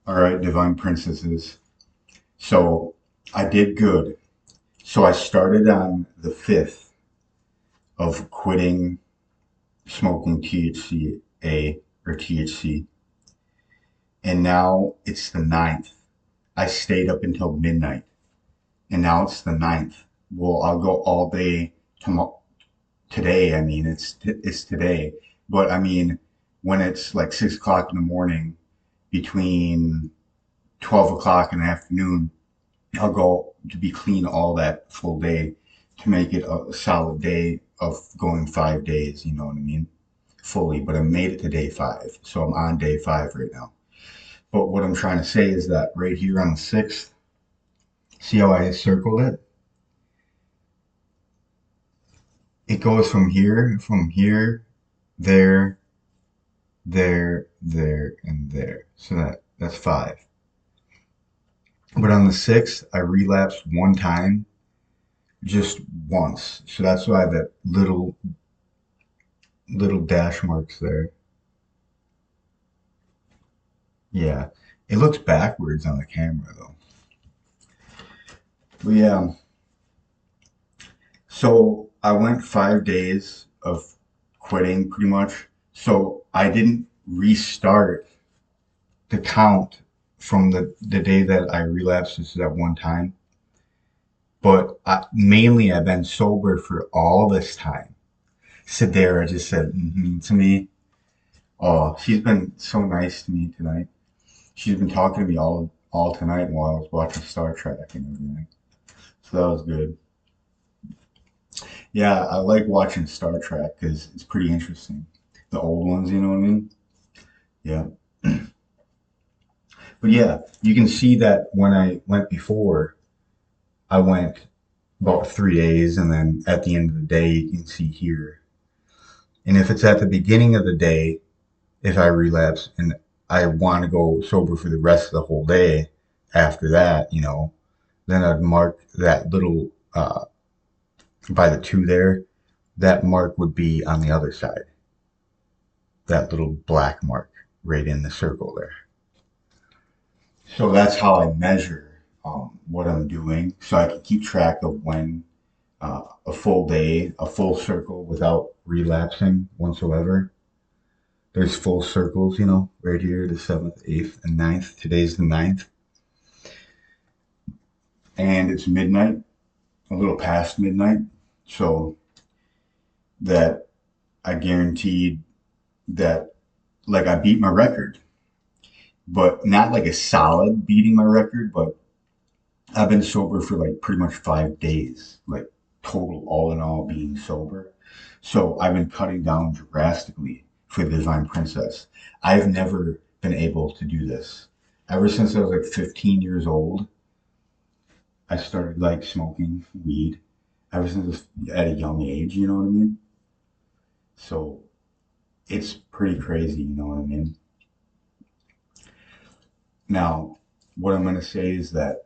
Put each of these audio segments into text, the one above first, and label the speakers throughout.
Speaker 1: All right, divine princesses. So I did good. So I started on the 5th of quitting smoking THCA or THC, and now it's the 9th. I stayed up until midnight, and now it's the 9th. Well, I'll go all day tomorrow. Today, I mean, it's today, but I mean, when it's like 6 o'clock in the morning, between 12 o'clock in the afternoon, I'll go to be clean all that full day to make it a solid day of going 5 days, you know what I mean? Fully, but I made it to day five. So I'm on day five right now. But what I'm trying to say is that right here on the 6th, see how I circled it? It goes from here, there, there, and there. So that's five. But on the 6th, I relapsed one time, just once. So that's why that little dash marks there. Yeah. It looks backwards on the camera though. But yeah, so I went 5 days of quitting pretty much. So I didn't restart the count from the day that I relapsed just that one time. But mainly I've been sober for all this time. Sadara just said to me. Oh, she's been so nice to me tonight. She's been talking to me all tonight while I was watching Star Trek and everything. So that was good. Yeah, I like watching Star Trek because it's pretty interesting. The old ones, you know what I mean? Yeah. But yeah, you can see that when I went before, I went about 3 days, and then at the end of the day, you can see here. And if it's at the beginning of the day, if I relapse and I want to go sober for the rest of the whole day after that, then I'd mark that little by the two there. That mark would be on the other side. That little black mark right in the circle there. So that's how I measure what I'm doing, so I can keep track of when a full day, a full circle without relapsing whatsoever. There's full circles, right here, the 7th, 8th, and 9th. Today's the 9th, and it's midnight, a little past midnight. So that I guaranteed that, like, I beat my record, but not like a solid beating my record, but I've been sober for like pretty much 5 days, like total, all in all, being sober. So I've been cutting down drastically for the Divine Princess. I've never been able to do this. Ever since I was like 15 years old, I started like smoking weed. Ever since at a young age, you know what I mean? So it's pretty crazy, you know what I mean? Now, what I'm going to say is that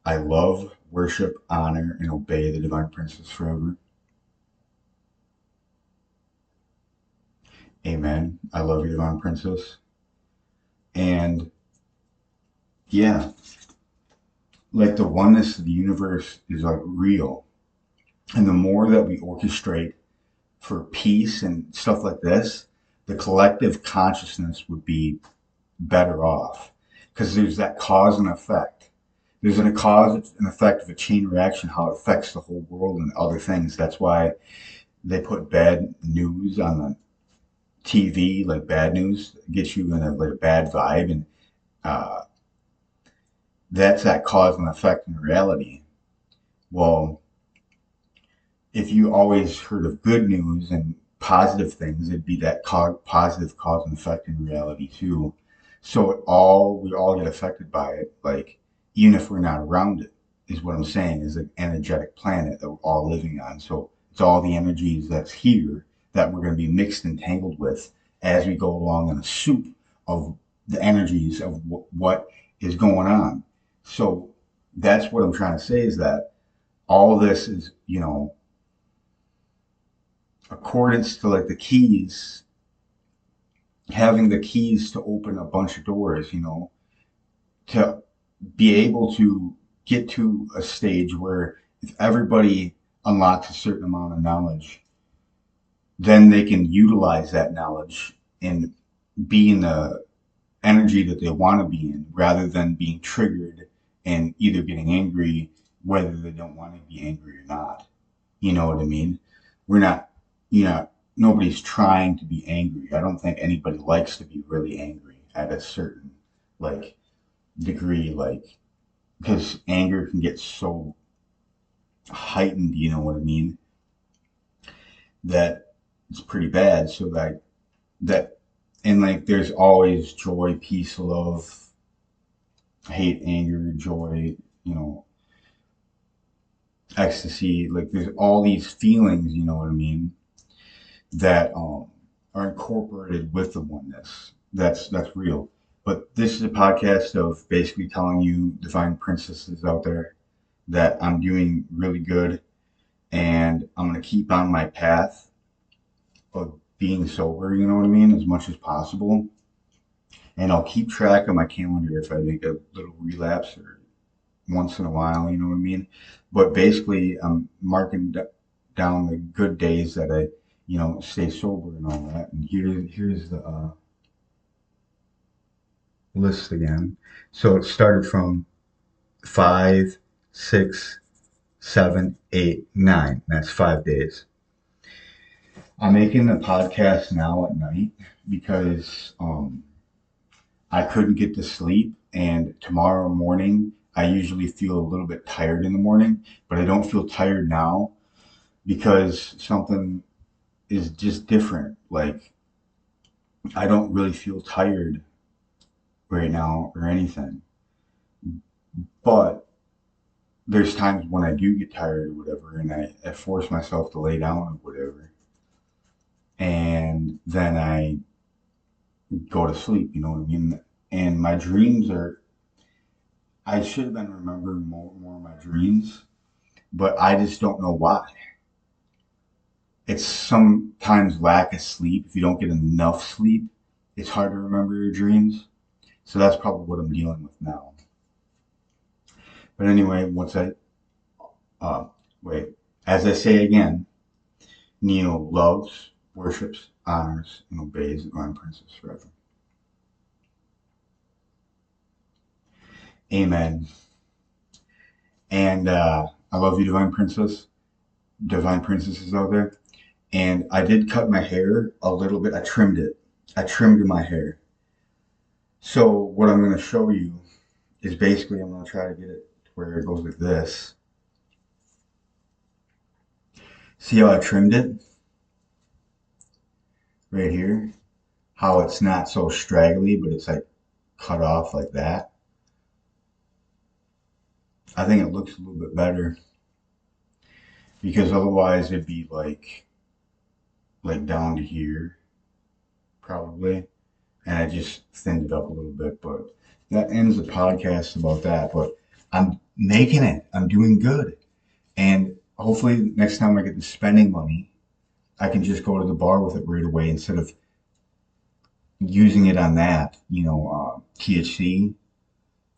Speaker 1: I love, worship, honor, and obey the Divine Princess forever. Amen. I love you, Divine Princess. And yeah, like the oneness of the universe is like real. And the more that we orchestrate for peace and stuff like this, the collective consciousness would be better off. Because there's that cause and effect. There's a cause and effect of a chain reaction, how it affects the whole world and other things. That's why they put bad news on the TV, like bad news, gets you in like a bad vibe, and uh, that's that cause and effect in reality. Well, if you always heard of good news and positive things, it'd be that positive cause and effect in reality too. So we all get affected by it, like even if we're not around it, is what I'm saying. Is an energetic planet that we're all living on. So it's all the energies that's here that we're going to be mixed and tangled with as we go along in a soup of the energies of what is going on. So that's what I'm trying to say, is that all of this is, accordance to like the keys, having the keys to open a bunch of doors, to be able to get to a stage where if everybody unlocks a certain amount of knowledge, then they can utilize that knowledge and be in the energy that they want to be in rather than being triggered and either getting angry whether they don't want to be angry or not. You know what I mean? We're not, you know, nobody's trying to be angry. I don't think anybody likes to be really angry at a certain like degree, like because anger can get so heightened, you know what I mean, that it's pretty bad. So that and like there's always joy, peace, love, hate, anger, joy, you know, ecstasy. Like there's all these feelings, you know what I mean, that are incorporated with the oneness. That's real. But this is a podcast of basically telling you divine princesses out there that I'm doing really good and I'm gonna keep on my path of being sober, you know what I mean, as much as possible. And I'll keep track of my calendar if I make a little relapse or once in a while, you know what I mean? But basically, I'm marking down the good days that I, you know, stay sober and all that. And here's the list again. So it started from 5, 6, 7, 8, 9. That's 5 days. I'm making a podcast now at night because I couldn't get to sleep, and tomorrow morning I usually feel a little bit tired in the morning, but I don't feel tired now because something is just different. Like I don't really feel tired right now or anything, but there's times when I do get tired or whatever, and I force myself to lay down or whatever, and then I go to sleep. You know what I mean? And my dreams are. I should have been remembering more of my dreams, but I just don't know why. It's sometimes lack of sleep. If you don't get enough sleep, it's hard to remember your dreams. So that's probably what I'm dealing with now. But anyway, uh, wait, as I say again, Neo loves, worships, honors, and obeys the Divine Princess forever. Amen. And I love you, Divine Princess. Divine Princesses out there. And I did cut my hair a little bit. I trimmed it. I trimmed my hair. So what I'm going to show you is basically I'm going to try to get it to where it goes like this. See how I trimmed it right here? How it's not so straggly, but it's like cut off like that. I think it looks a little bit better because otherwise it'd be like down to here probably. And I just thinned it up a little bit, but that ends the podcast about that. But I'm making it. I'm doing good. And hopefully next time I get the spending money, I can just go to the bar with it right away instead of using it on that, you know, THC.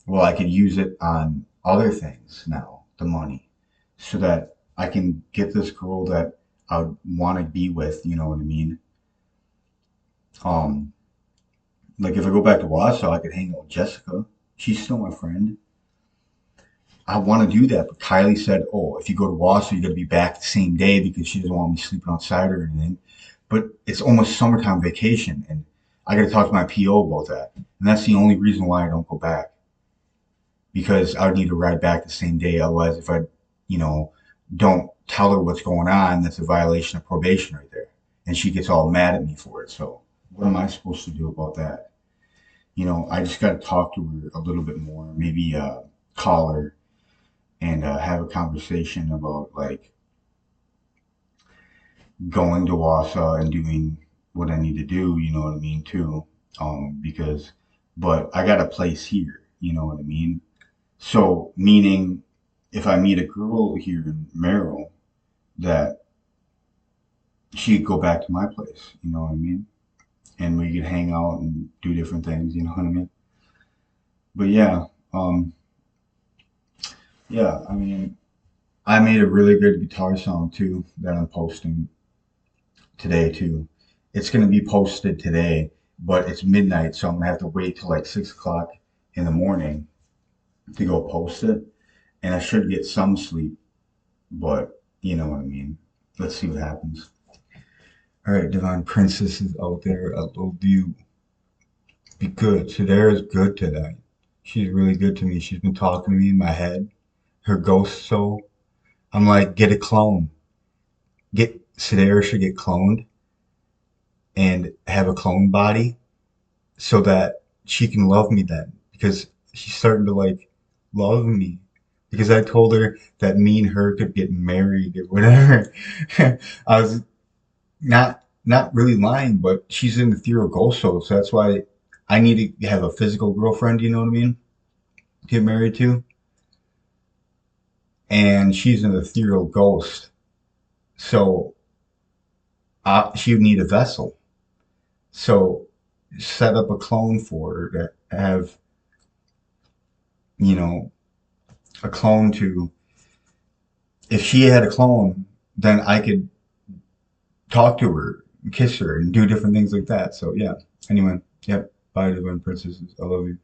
Speaker 1: Well, I could use it on other things now, the money, so that I can get this girl that I would want to be with, you know what I mean? Um, like if I go back to Wausau, I could hang out with Jessica. She's still my friend. I want to do that, but Kylie said, "Oh, if you go to Wausau, you got to be back the same day because she doesn't want me sleeping outside or anything." But it's almost summertime vacation, and I got to talk to my PO about that. And that's the only reason why I don't go back because I would need to ride back the same day. Otherwise, if I, you know, don't tell her what's going on, that's a violation of probation right there, and she gets all mad at me for it. So, what am I supposed to do about that? You know, I just got to talk to her a little bit more, maybe call her and have a conversation about like going to Wausau and doing what I need to do, you know what I mean, too. Because, but I got a place here, you know what I mean? So, meaning if I meet a girl here in Merrill, that she could go back to my place, you know what I mean? And we could hang out and do different things, you know what I mean? But yeah, Um, yeah, I mean, I made a really good guitar song too that I'm posting today too. It's gonna be posted today, but it's midnight, so I'm gonna have to wait till like 6 o'clock in the morning to go post it, and I should get some sleep, but you know what I mean. Let's see what happens. All right, Divine Princess is out there. I love you. Be good. Sedera's good today. She's really good to me. She's been talking to me in my head. Her ghost soul. I'm like, get a clone. Get Sedera should get cloned and have a clone body so that she can love me then because she's starting to like love me because I told her that me and her could get married or whatever. I was not really lying, but she's an ethereal ghost soul, so that's why I need to have a physical girlfriend. You know what I mean? Get married to, and she's an ethereal ghost, so she would need a vessel. So set up a clone for her to have, you know, a clone to. If she had a clone, then I could talk to her, kiss her, and do different things like that. So yeah. Anyway, yep. Bye, divine princesses. I love you.